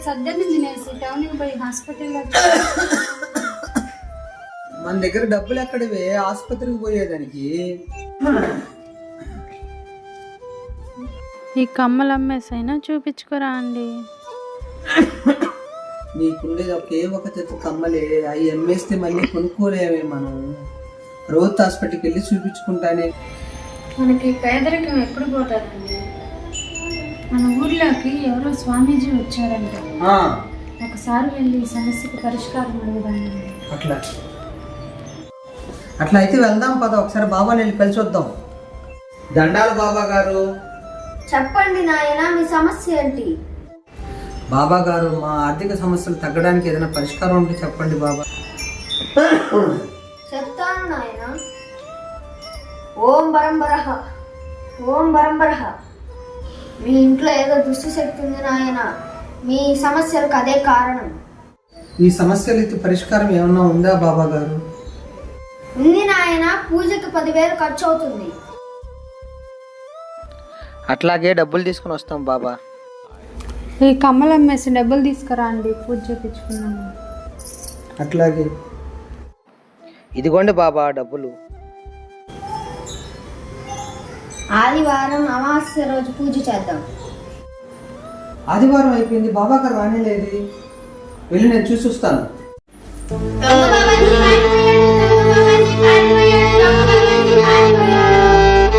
సర్దని తినేసి టౌన్కి పోయి హాస్పిటల్లో మన దగ్గర డబ్బులు ఎక్కడివే ఆసుపత్రికి పోయేదానికి? ఈ కమ్మలు అమ్మేసైనా చూపించుకోరా అండి. నీకుండేది ఒకే ఒక జత కమ్మలే, అవి అమ్మేస్తే మళ్ళీ కొనుక్కోలేమే. మనం రోజు హాస్పిటల్కి వెళ్ళి చూపించుకుంటానే. మనకి పేదరికం ఎప్పుడు పోతారండి? మన ఊర్లోకి ఎవరో స్వామీజీ వచ్చారంట. ఒకసారి వెళ్ళి ఈ సమస్యకు పరిష్కారం అడుగుదామండి. అట్లా అయితే వెళ్దాం పద, ఒకసారి బాబాని వెళ్ళి కలిసి వద్దాం. దండాలు బాబా గారు. చెప్పండి నాయనా, మీ సమస్య ఏంటి? బాబా గారు, మా ఆర్థిక సమస్యలు తగ్గడానికి ఏదైనా పరిష్కారం ఉంటే చెప్పండి బాబా. చెప్తాను నాయన. ఓం బరంబరహ, ఓం బరంబరహ. మీ ఇంట్లో ఏదో దుష్టి శక్తి ఉంది నాయన. మీ సమస్యలకు అదే కారణం. ఈ సమస్యలకి పరిష్కారం ఏమన్నా ఉందా బాబా గారు? ఉంది నాయన, పూజకి 10,000 ఖర్చు అవుతుంది. అట్లాగే డబ్బులు తీసుకుని వస్తాం బాబా. ఈ కమ్మలు అమ్మేసి డబ్బులు తీసుకురా అండి, పూజ చేయించుకున్నాము. అట్లాగే. ఇదిగోండి బాబా డబ్బులు. ఆదివారం అమావాస్య రోజు పూజ చేద్దాం. ఆదివారం అయిపోయింది, బాబా గారు రానేలేదు. వెళ్ళి నేను చూసి వస్తాను.